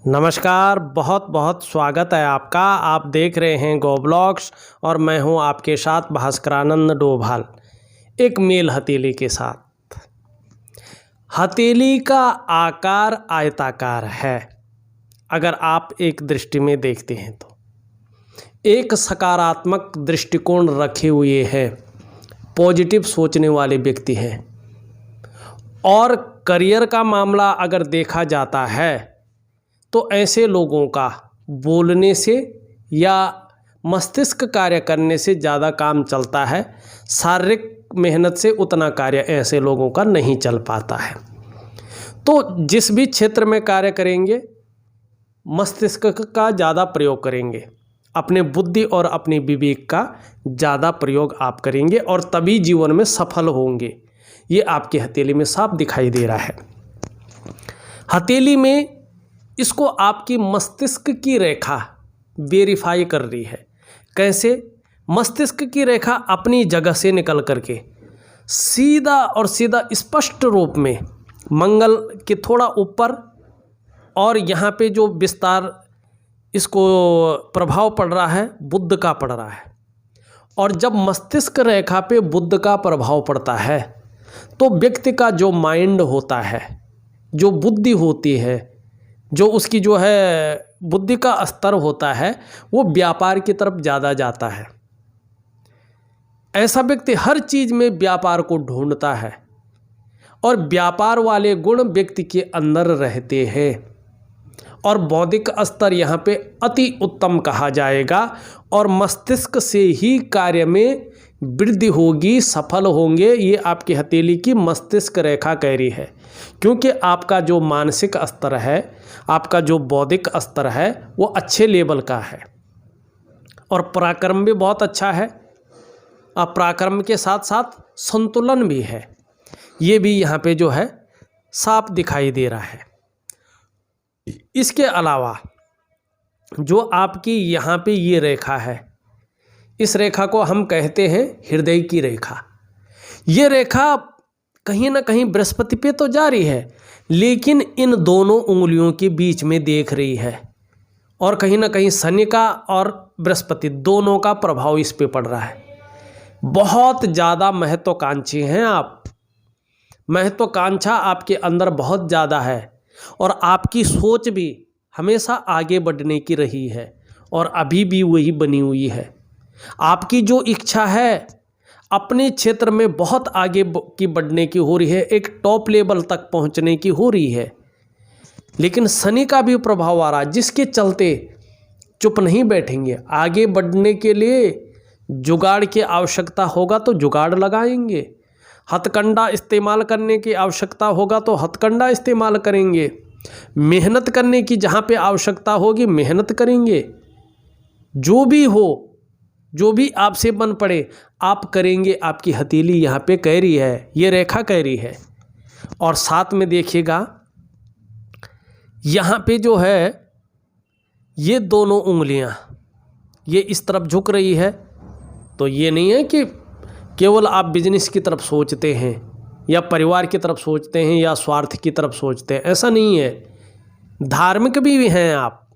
नमस्कार, बहुत बहुत स्वागत है आपका। आप देख रहे हैं गो ब्लॉग्स और मैं हूं आपके साथ भास्करानंद डोभाल, एक मेल हथेली के साथ। हथेली का आकार आयताकार है। अगर आप एक दृष्टि में देखते हैं तो एक सकारात्मक दृष्टिकोण रखे हुए हैं, पॉजिटिव सोचने वाले व्यक्ति हैं। और करियर का मामला अगर देखा जाता है तो ऐसे लोगों का बोलने से या मस्तिष्क कार्य करने से ज़्यादा काम चलता है। शारीरिक मेहनत से उतना कार्य ऐसे लोगों का नहीं चल पाता है। तो जिस भी क्षेत्र में कार्य करेंगे, मस्तिष्क का ज़्यादा प्रयोग करेंगे, अपने बुद्धि और अपने विवेक का ज़्यादा प्रयोग आप करेंगे और तभी जीवन में सफल होंगे। ये आपकी हथेली में साफ दिखाई दे रहा है। हथेली में इसको आपकी मस्तिष्क की रेखा वेरीफाई कर रही है। कैसे? मस्तिष्क की रेखा अपनी जगह से निकल करके सीधा और सीधा स्पष्ट रूप में मंगल के थोड़ा ऊपर, और यहाँ पे जो विस्तार इसको प्रभाव पड़ रहा है बुध का पड़ रहा है। और जब मस्तिष्क रेखा पे बुध का प्रभाव पड़ता है तो व्यक्ति का जो माइंड होता है, जो बुद्धि होती है, जो उसकी जो है बुद्धि का स्तर होता है, वो व्यापार की तरफ ज़्यादा जाता है। ऐसा व्यक्ति हर चीज़ में व्यापार को ढूंढता है और व्यापार वाले गुण व्यक्ति के अंदर रहते हैं। और बौद्धिक स्तर यहाँ पे अति उत्तम कहा जाएगा और मस्तिष्क से ही कार्य में वृद्धि होगी, सफल होंगे। ये आपकी हथेली की मस्तिष्क रेखा कह रही है, क्योंकि आपका जो मानसिक स्तर है, आपका जो बौद्धिक स्तर है, वो अच्छे लेवल का है और पराक्रम भी बहुत अच्छा है। अब पराक्रम के साथ साथ संतुलन भी है। ये भी यहाँ पे जो है साफ दिखाई दे रहा है। इसके अलावा जो आपकी यहाँ पे ये रेखा है, इस रेखा को हम कहते हैं हृदय की रेखा। ये रेखा कहीं ना कहीं बृहस्पति पे तो जा रही है, लेकिन इन दोनों उंगलियों के बीच में देख रही है। और कहीं ना कहीं शनि का और बृहस्पति दोनों का प्रभाव इस पे पड़ रहा है। बहुत ज़्यादा महत्वाकांक्षी हैं आप। महत्वाकांक्षा आपके अंदर बहुत ज़्यादा है और आपकी सोच भी हमेशा आगे बढ़ने की रही है और अभी भी वही बनी हुई है। आपकी जो इच्छा है अपने क्षेत्र में बहुत आगे की बढ़ने की हो रही है, एक टॉप लेवल तक पहुंचने की हो रही है। लेकिन शनि का भी प्रभाव आ रहा है, जिसके चलते चुप नहीं बैठेंगे। आगे बढ़ने के लिए जुगाड़ की आवश्यकता होगा तो जुगाड़ लगाएंगे, हथकंडा इस्तेमाल करने की आवश्यकता होगा तो हथकंडा इस्तेमाल करेंगे, मेहनत करने की जहाँ पे आवश्यकता होगी मेहनत करेंगे। जो भी हो, जो भी आपसे बन पड़े आप करेंगे। आपकी हथेली यहाँ पे कह रही है, ये रेखा कह रही है। और साथ में देखिएगा यहाँ पे जो है ये दोनों उंगलियाँ ये इस तरफ झुक रही है। तो ये नहीं है कि केवल आप बिजनेस की तरफ सोचते हैं या परिवार की तरफ सोचते हैं या स्वार्थ की तरफ सोचते हैं, ऐसा नहीं है। धार्मिक भी हैं आप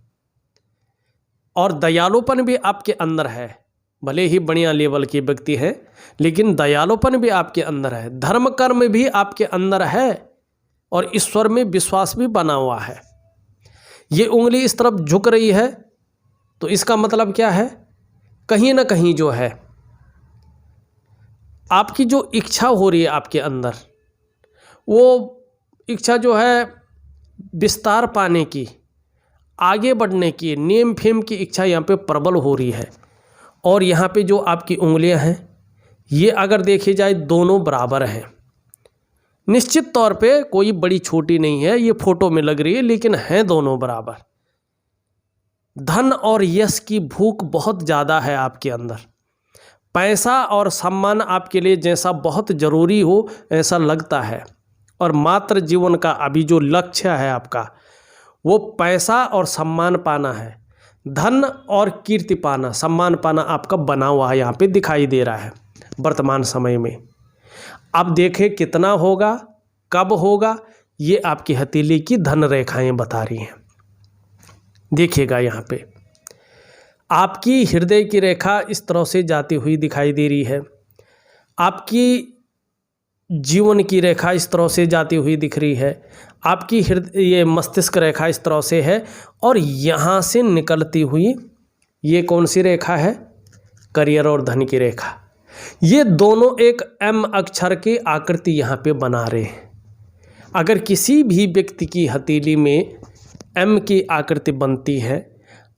और दयालुपन भी आपके अंदर है। भले ही बढ़िया लेवल के व्यक्ति हैं, लेकिन दयालुपन भी आपके अंदर है, धर्म कर्म भी आपके अंदर है और ईश्वर में विश्वास भी बना हुआ है। ये उंगली इस तरफ झुक रही है तो इसका मतलब क्या है? कहीं ना कहीं जो है आपकी जो इच्छा हो रही है आपके अंदर, वो इच्छा जो है विस्तार पाने की, आगे बढ़ने की, नेम फेम की इच्छा यहाँ पे प्रबल हो रही है। और यहाँ पे जो आपकी उंगलियां हैं ये अगर देखी जाए दोनों बराबर हैं। निश्चित तौर पे कोई बड़ी छोटी नहीं है, ये फोटो में लग रही है, लेकिन हैं दोनों बराबर। धन और यश की भूख बहुत ज़्यादा है आपके अंदर। पैसा और सम्मान आपके लिए जैसा बहुत ज़रूरी हो ऐसा लगता है। और मात्र जीवन का अभी जो लक्ष्य है आपका, वो पैसा और सम्मान पाना है। धन और कीर्ति पाना, सम्मान पाना आपका बना हुआ है, यहाँ पे दिखाई दे रहा है वर्तमान समय में। अब देखें कितना होगा, कब होगा, ये आपकी हथेली की धन रेखाएं बता रही हैं। देखिएगा यहाँ पे आपकी हृदय की रेखा इस तरह से जाती हुई दिखाई दे रही है, आपकी जीवन की रेखा इस तरह से जाती हुई दिख रही है, आपकी ये मस्तिष्क रेखा इस तरह से है, और यहाँ से निकलती हुई ये कौन सी रेखा है? करियर और धन की रेखा। ये दोनों एक एम अक्षर की आकृति यहाँ पे बना रहे हैं। अगर किसी भी व्यक्ति की हथेली में एम की आकृति बनती है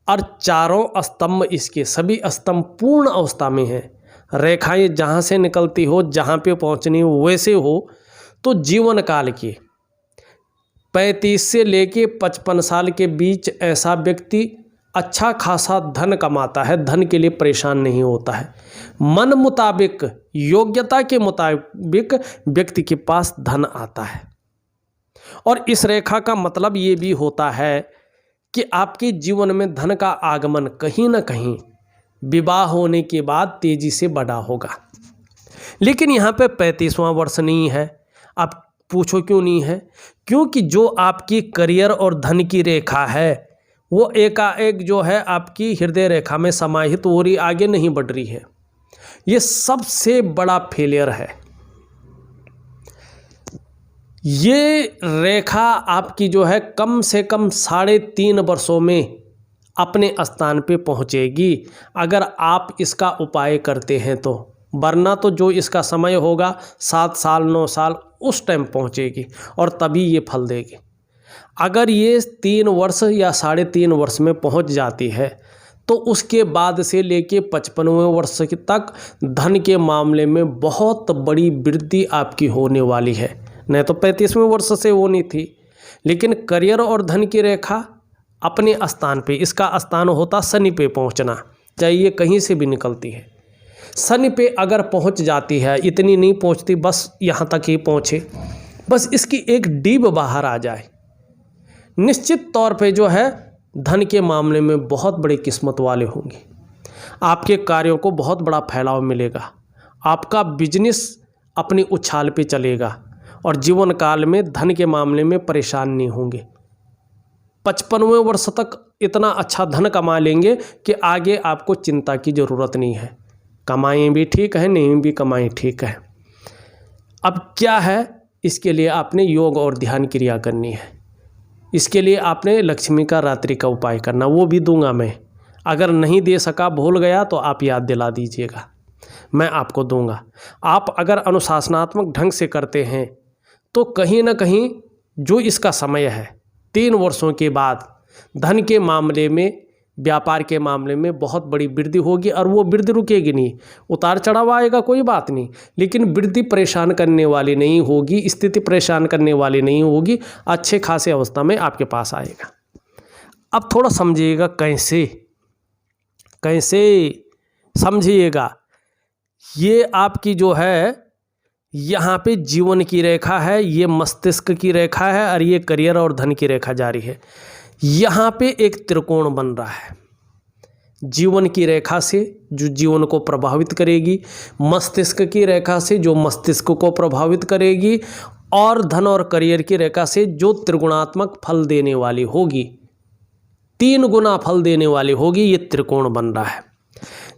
और चारों स्तंभ इसके सभी स्तंभ पूर्ण अवस्था में है, रेखाएं जहाँ से निकलती हो, जहाँ पे पहुँचनी हो वैसे हो, तो जीवन काल के 35 से लेके 55 साल के बीच ऐसा व्यक्ति अच्छा खासा धन कमाता है, धन के लिए परेशान नहीं होता है। मन मुताबिक, योग्यता के मुताबिक व्यक्ति के पास धन आता है। और इस रेखा का मतलब ये भी होता है कि आपके जीवन में धन का आगमन कहीं ना कहीं विवाह होने के बाद तेजी से बढ़ा होगा। लेकिन यहाँ पे 35वां वर्ष नहीं है। आप पूछो क्यों नहीं है? क्योंकि जो आपकी करियर और धन की रेखा है वो एकाएक जो है आपकी हृदय रेखा में समाहित हो रही, आगे नहीं बढ़ रही है। ये सबसे बड़ा फेलियर है। ये रेखा आपकी जो है कम से कम 3.5 वर्षों में अपने स्थान पे पहुंचेगी अगर आप इसका उपाय करते हैं तो, वरना तो जो इसका समय होगा 7 साल 9 साल उस टाइम पहुंचेगी और तभी ये फल देगी। अगर ये 3 वर्ष या 3.5 वर्ष में पहुंच जाती है तो उसके बाद से लेके 55वें वर्ष तक धन के मामले में बहुत बड़ी वृद्धि आपकी होने वाली है। नहीं तो 35वें वर्ष से होनी थी। लेकिन करियर और धन की रेखा अपने स्थान पे, इसका स्थान होता शनि पे पहुंचना, चाहे ये कहीं से भी निकलती है। शनि पे अगर पहुंच जाती है, इतनी नहीं पहुंचती, बस यहाँ तक ही पहुँचे, बस इसकी एक डीब बाहर आ जाए, निश्चित तौर पे जो है धन के मामले में बहुत बड़ी किस्मत वाले होंगे। आपके कार्यों को बहुत बड़ा फैलाव मिलेगा, आपका बिजनेस अपनी उछाल पे चलेगा और जीवन काल में धन के मामले में परेशान नहीं होंगे। 55वें वर्ष तक इतना अच्छा धन कमा लेंगे कि आगे आपको चिंता की ज़रूरत नहीं है। कमाएं भी ठीक है, नहीं भी कमाएं ठीक है। अब क्या है, इसके लिए आपने योग और ध्यान क्रिया करनी है। इसके लिए आपने लक्ष्मी का रात्रि का उपाय करना, वो भी दूंगा मैं। अगर नहीं दे सका, भूल गया, तो आप याद दिला दीजिएगा, मैं आपको दूंगा। आप अगर अनुशासनात्मक ढंग से करते हैं तो कहीं ना कहीं जो इसका समय है 3 वर्षों के बाद धन के मामले में, व्यापार के मामले में बहुत बड़ी वृद्धि होगी। और वो वृद्धि रुकेगी नहीं, उतार चढ़ाव आएगा कोई बात नहीं, लेकिन वृद्धि परेशान करने वाली नहीं होगी, स्थिति परेशान करने वाली नहीं होगी, अच्छे खासे अवस्था में आपके पास आएगा। अब थोड़ा समझिएगा कैसे समझिएगा। ये आपकी जो है यहाँ पे जीवन की रेखा है, ये मस्तिष्क की रेखा है और ये करियर और धन की रेखा जारी है। यहाँ पे एक त्रिकोण बन रहा है जीवन की रेखा से, जो जीवन को प्रभावित करेगी, मस्तिष्क की रेखा से जो मस्तिष्क को प्रभावित करेगी, और धन और करियर की रेखा से जो त्रिगुणात्मक फल देने वाली होगी, 3 गुना फल देने वाली होगी। ये त्रिकोण बन रहा है।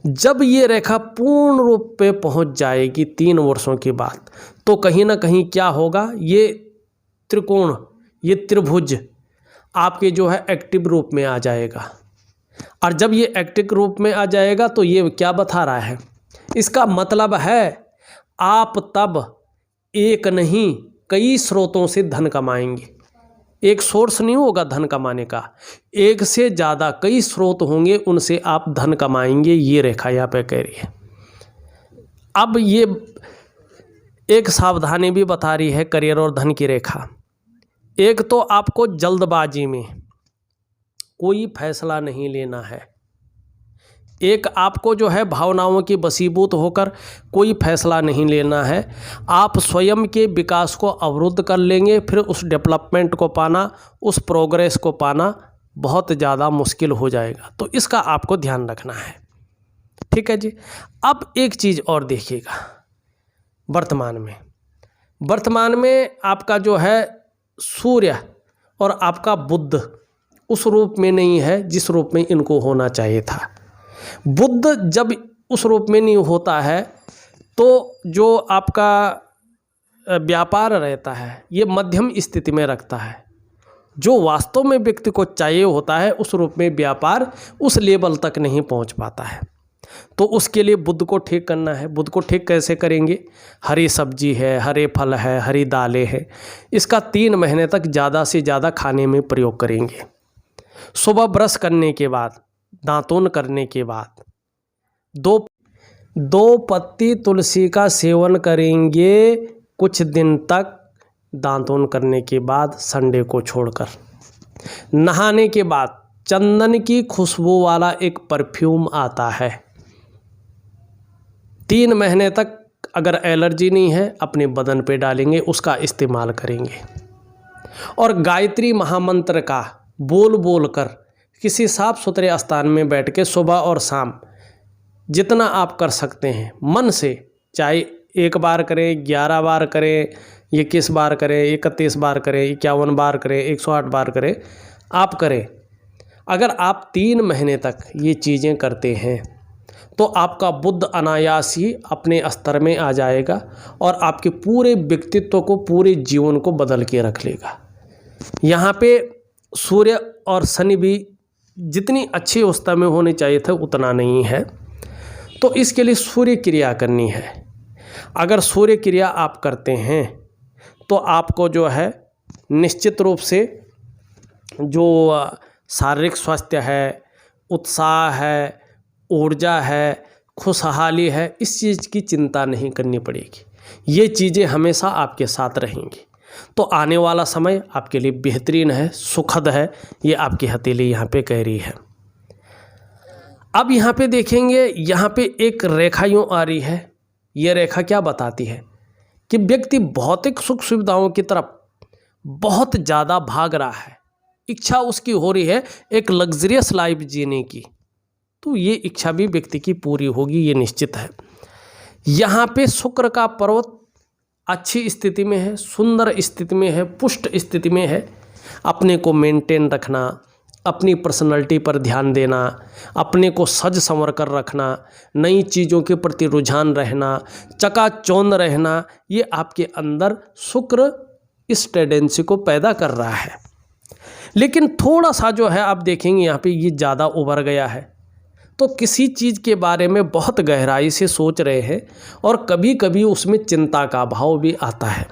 जब ये रेखा पूर्ण रूप पे पहुंच जाएगी 3 वर्षों के बाद, तो कहीं ना कहीं क्या होगा, ये त्रिकोण, ये त्रिभुज आपके जो है एक्टिव रूप में आ जाएगा। और जब ये एक्टिव रूप में आ जाएगा तो ये क्या बता रहा है, इसका मतलब है आप तब एक नहीं कई स्रोतों से धन कमाएंगे। एक सोर्स नहीं होगा धन कमाने का, एक से ज़्यादा कई स्रोत होंगे, उनसे आप धन कमाएंगे। ये रेखा यहाँ पे कह रही है। अब ये एक सावधानी भी बता रही है करियर और धन की रेखा। एक तो आपको जल्दबाजी में कोई फैसला नहीं लेना है। एक आपको जो है भावनाओं की वशीभूत होकर कोई फैसला नहीं लेना है। आप स्वयं के विकास को अवरुद्ध कर लेंगे, फिर उस डेवलपमेंट को पाना, उस प्रोग्रेस को पाना बहुत ज़्यादा मुश्किल हो जाएगा। तो इसका आपको ध्यान रखना है, ठीक है जी। अब एक चीज़ और देखिएगा, वर्तमान में आपका जो है सूर्य और आपका बुध उस रूप में नहीं है जिस रूप में इनको होना चाहिए था। बुध जब उस रूप में नहीं होता है तो जो आपका व्यापार रहता है ये मध्यम स्थिति में रखता है। जो वास्तव में व्यक्ति को चाहिए होता है उस रूप में व्यापार उस लेवल तक नहीं पहुंच पाता है। तो उसके लिए बुध को ठीक करना है। बुध को ठीक कैसे करेंगे? हरी सब्जी है, हरे फल है, हरी दालें हैं, इसका 3 महीने तक ज़्यादा से ज़्यादा खाने में प्रयोग करेंगे। सुबह ब्रश करने के बाद, दांतुन करने के बाद 2 पत्ती तुलसी का सेवन करेंगे कुछ दिन तक, दांतुन करने के बाद संडे को छोड़कर। नहाने के बाद चंदन की खुशबू वाला एक परफ्यूम आता है, 3 महीने तक अगर एलर्जी नहीं है अपने बदन पे डालेंगे, उसका इस्तेमाल करेंगे। और गायत्री महामंत्र का बोल बोल कर किसी साफ सुथरे स्थान में बैठ के सुबह और शाम जितना आप कर सकते हैं मन से, चाहे 1 बार करें, 11 बार करें, 21 बार करें, 31 बार करें, 51 बार करें, 108 बार करें, आप करें। अगर आप 3 महीने तक ये चीज़ें करते हैं तो आपका बुध अनायास ही अपने स्तर में आ जाएगा और आपके पूरे व्यक्तित्व को, पूरे जीवन को बदल के रख लेगा। यहाँ पे सूर्य और शनि भी जितनी अच्छी अवस्था में होने चाहिए थे उतना नहीं है, तो इसके लिए सूर्य क्रिया करनी है। अगर सूर्य क्रिया आप करते हैं तो आपको जो है निश्चित रूप से जो शारीरिक स्वास्थ्य है, उत्साह है, ऊर्जा है, खुशहाली है, इस चीज़ की चिंता नहीं करनी पड़ेगी। ये चीज़ें हमेशा आपके साथ रहेंगी। तो आने वाला समय आपके लिए बेहतरीन है, सुखद है, ये आपकी हथेली यहाँ पे कह रही है। अब यहाँ पे देखेंगे, यहाँ पे एक रेखा यूँ आ रही है। ये रेखा क्या बताती है कि व्यक्ति भौतिक सुख सुविधाओं की तरफ बहुत ज़्यादा भाग रहा है, इच्छा उसकी हो रही है एक लग्जरियस लाइफ जीने की, तो ये इच्छा भी व्यक्ति की पूरी होगी, ये निश्चित है। यहाँ पे शुक्र का पर्वत अच्छी स्थिति में है, सुंदर स्थिति में है, पुष्ट स्थिति में है। अपने को मेंटेन रखना, अपनी पर्सनैलिटी पर ध्यान देना, अपने को सज संवर कर रखना, नई चीज़ों के प्रति रुझान रहना, चकाचौंध रहना, ये आपके अंदर शुक्र इस टेंडेंसी को पैदा कर रहा है। लेकिन थोड़ा सा जो है आप देखेंगे यहाँ पे ये ज़्यादा उभर गया है, तो किसी चीज़ के बारे में बहुत गहराई से सोच रहे हैं और कभी कभी उसमें चिंता का भाव भी आता है।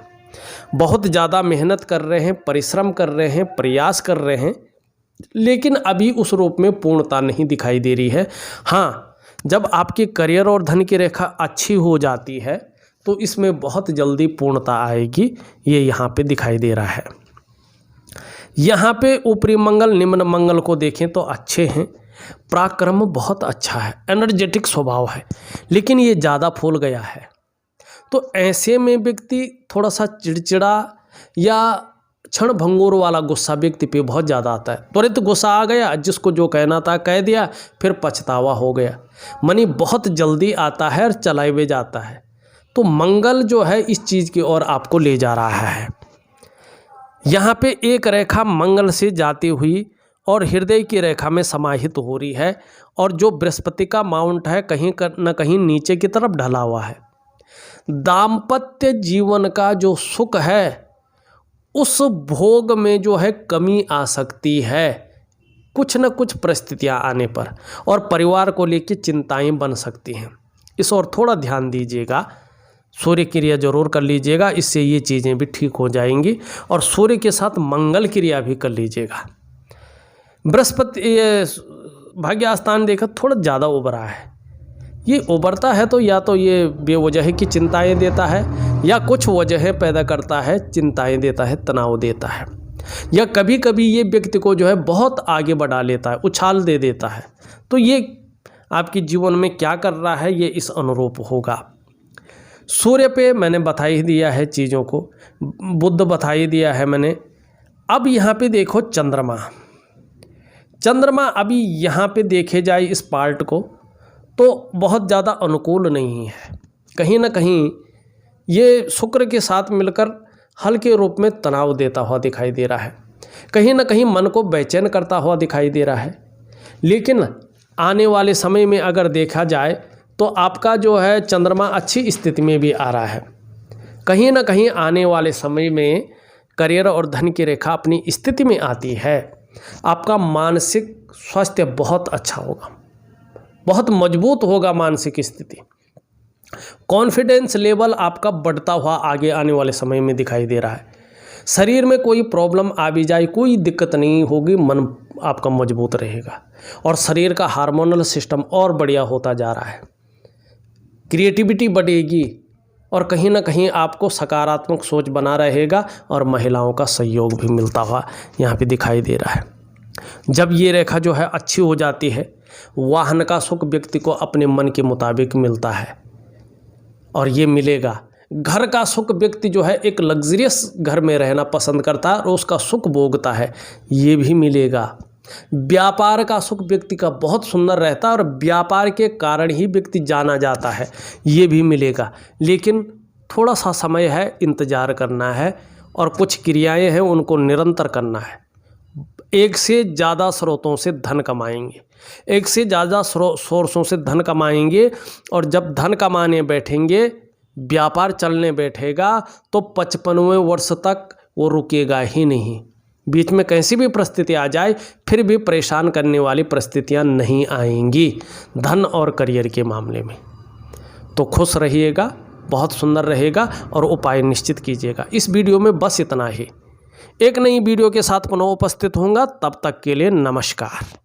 बहुत ज़्यादा मेहनत कर रहे हैं, परिश्रम कर रहे हैं, प्रयास कर रहे हैं, लेकिन अभी उस रूप में पूर्णता नहीं दिखाई दे रही है। हाँ, जब आपके करियर और धन की रेखा अच्छी हो जाती है तो इसमें बहुत जल्दी पूर्णता आएगी, ये यहाँ पे दिखाई दे रहा है। यहाँ पे ऊपरी मंगल निम्न मंगल को देखें तो अच्छे हैं, पराक्रम बहुत अच्छा है, एनर्जेटिक स्वभाव है, लेकिन ये ज़्यादा फूल गया है। तो ऐसे में व्यक्ति थोड़ा सा चिड़चिड़ा या क्षण भंगुर वाला गुस्सा व्यक्ति पे बहुत ज़्यादा आता है। त्वरित गुस्सा आ गया, जिसको जो कहना था कह दिया, फिर पछतावा हो गया। मनी बहुत जल्दी आता है और चलाए हुए जाता है। तो मंगल जो है इस चीज़ की ओर आपको ले जा रहा है। यहाँ पे एक रेखा मंगल से जाती हुई और हृदय की रेखा में समाहित हो रही है, और जो बृहस्पति का माउंट है कहीं न कहीं नीचे की तरफ ढला हुआ है। दाम्पत्य जीवन का जो सुख है उस भोग में जो है कमी आ सकती है कुछ न कुछ परिस्थितियां आने पर, और परिवार को लेकर चिंताएं बन सकती हैं। इस और थोड़ा ध्यान दीजिएगा, सूर्य क्रिया जरूर कर लीजिएगा, इससे ये चीज़ें भी ठीक हो जाएंगी। और सूर्य के साथ मंगल क्रिया भी कर लीजिएगा। बृहस्पति ये भाग्य स्थान देखा थोड़ा ज़्यादा उभरा है। ये उभरता है तो या तो ये बेवजह की चिंताएं देता है, या कुछ वजह पैदा करता है, चिंताएं देता है, तनाव देता है, या कभी कभी ये व्यक्ति को जो है बहुत आगे बढ़ा लेता है, उछाल दे देता है। तो ये आपके जीवन में क्या कर रहा है ये इस अनुरूप होगा। सूर्य पे मैंने बता ही दिया है चीज़ों को, बुध बता ही दिया है मैंने। अब यहाँ पे देखो चंद्रमा अभी यहाँ पे देखे जाए इस पार्ट को तो बहुत ज़्यादा अनुकूल नहीं है। कहीं ना कहीं ये शुक्र के साथ मिलकर हल्के रूप में तनाव देता हुआ दिखाई दे रहा है। कहीं ना कहीं मन को बेचैन करता हुआ दिखाई दे रहा है। लेकिन आने वाले समय में अगर देखा जाए तो आपका जो है चंद्रमा अच्छी स्थिति में भी आ रहा है। कहीं ना कहीं आने वाले समय में करियर और धन की रेखा अपनी स्थिति में आती है। आपका मानसिक स्वास्थ्य बहुत अच्छा होगा, बहुत मजबूत होगा मानसिक स्थिति। कॉन्फिडेंस लेवल आपका बढ़ता हुआ आगे आने वाले समय में दिखाई दे रहा है। शरीर में कोई प्रॉब्लम आ भी जाए कोई दिक्कत नहीं होगी, मन आपका मजबूत रहेगा और शरीर का हार्मोनल सिस्टम और बढ़िया होता जा रहा है। क्रिएटिविटी बढ़ेगी और कहीं ना कहीं आपको सकारात्मक सोच बना रहेगा और महिलाओं का सहयोग भी मिलता हुआ यहाँ पे दिखाई दे रहा है। जब ये रेखा जो है अच्छी हो जाती है, वाहन का सुख व्यक्ति को अपने मन के मुताबिक मिलता है और ये मिलेगा। घर का सुख व्यक्ति जो है एक लग्जरियस घर में रहना पसंद करता है और उसका सुख भोगता है, ये भी मिलेगा। व्यापार का सुख व्यक्ति का बहुत सुंदर रहता है और व्यापार के कारण ही व्यक्ति जाना जाता है, ये भी मिलेगा। लेकिन थोड़ा सा समय है, इंतज़ार करना है और कुछ क्रियाएं हैं उनको निरंतर करना है। एक से ज़्यादा स्रोतों से धन कमाएंगे, एक से ज़्यादा सोर्सों से धन कमाएंगे और जब धन कमाने बैठेंगे, व्यापार चलने बैठेगा तो 55वें वर्ष तक वो रुकेगा ही नहीं। बीच में कैसी भी परिस्थिति आ जाए फिर भी परेशान करने वाली परिस्थितियां नहीं आएंगी धन और करियर के मामले में। तो खुश रहिएगा, बहुत सुंदर रहेगा और उपाय निश्चित कीजिएगा। इस वीडियो में बस इतना ही। एक नई वीडियो के साथ पुनः उपस्थित होऊंगा, तब तक के लिए नमस्कार।